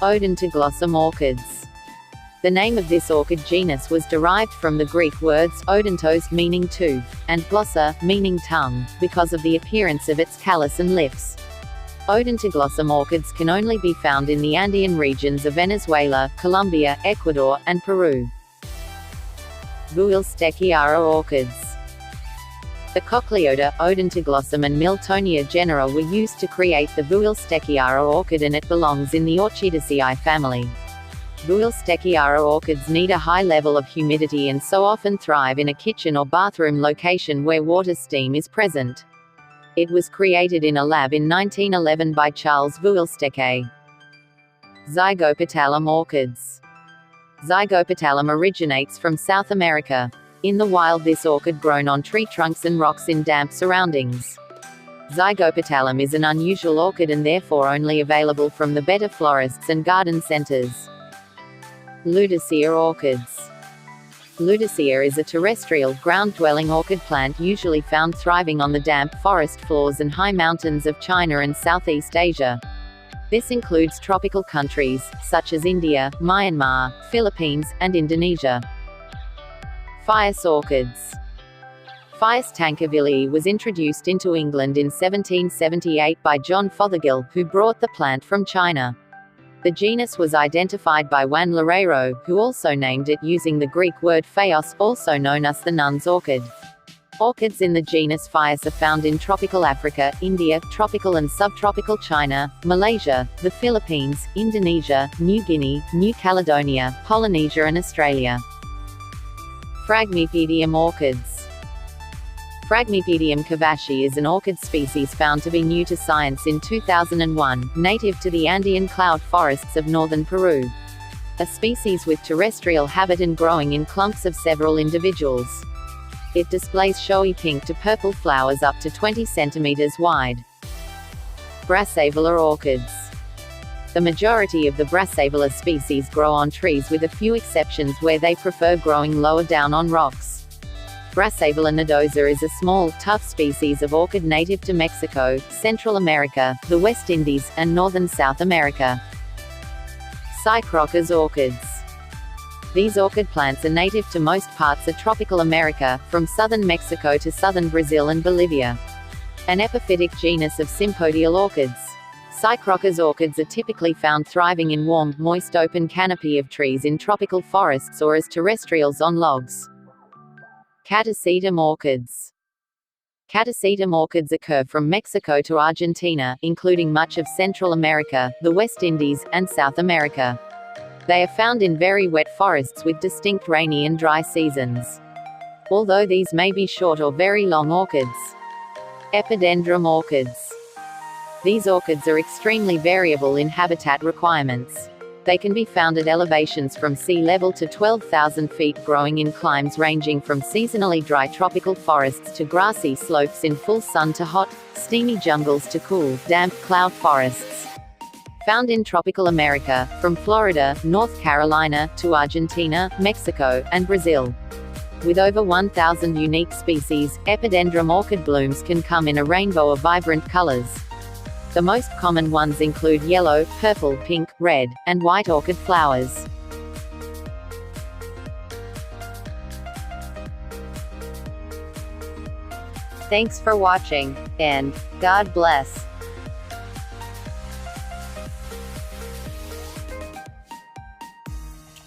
Odontoglossum orchids. The name of this orchid genus was derived from the Greek words odontos, meaning tooth, and glossa, meaning tongue, because of the appearance of its callus and lips. Odontoglossum orchids can only be found in the Andean regions of Venezuela, Colombia, Ecuador, and Peru. Builstechiara orchids. The Cochleota, Odontoglossum and Miltonia genera were used to create the Builstechiara orchid, and it belongs in the Orchidaceae family. Builstechiara orchids need a high level of humidity and so often thrive in a kitchen or bathroom location where water steam is present. It was created in a lab in 1911 by Charles Builsteche. Zygopetalum orchids. Zygopetalum originates from South America. In the wild, this orchid grown on tree trunks and rocks in damp surroundings. Zygopetalum is an unusual orchid and therefore only available from the better florists and garden centers. Ludicea orchids. Ludicea is a terrestrial, ground-dwelling orchid plant usually found thriving on the damp forest floors and high mountains of China and Southeast Asia. This includes tropical countries, such as India, Myanmar, Philippines, and Indonesia. Fias orchids. Fias tankervillei was introduced into England in 1778 by John Fothergill, who brought the plant from China. The genus was identified by Juan Loureiro, who also named it using the Greek word phaos, also known as the nun's orchid. Orchids in the genus Fias are found in tropical Africa, India, tropical and subtropical China, Malaysia, the Philippines, Indonesia, New Guinea, New Caledonia, Polynesia and Australia. Phragmipedium orchids. Phragmipedium cavashi is an orchid species found to be new to science in 2001, native to the Andean cloud forests of northern Peru. A species with terrestrial habit and growing in clumps of several individuals. It displays showy pink to purple flowers up to 20 centimeters wide. Brassavola orchids. The majority of the Brassavola species grow on trees, with a few exceptions where they prefer growing lower down on rocks. Brassavola nodosa is a small, tough species of orchid native to Mexico, Central America, the West Indies, and northern South America. Cycrocas orchids. These orchid plants are native to most parts of tropical America, from southern Mexico to southern Brazil and Bolivia. An epiphytic genus of sympodial orchids. Cycrocas orchids are typically found thriving in warm, moist open canopy of trees in tropical forests or as terrestrials on logs. Catasetum orchids. Catasetum orchids occur from Mexico to Argentina, including much of Central America, the West Indies, and South America. They are found in very wet forests with distinct rainy and dry seasons. Although these may be short or very long orchids. Epidendrum orchids. These orchids are extremely variable in habitat requirements. They can be found at elevations from sea level to 12,000 feet, growing in climes ranging from seasonally dry tropical forests to grassy slopes in full sun to hot, steamy jungles to cool, damp cloud forests. Found in tropical America, from Florida, North Carolina, to Argentina, Mexico, and Brazil. With over 1,000 unique species, epidendrum orchid blooms can come in a rainbow of vibrant colors. The most common ones include yellow, purple, pink, red, and white orchid flowers. Thanks for watching, and God bless.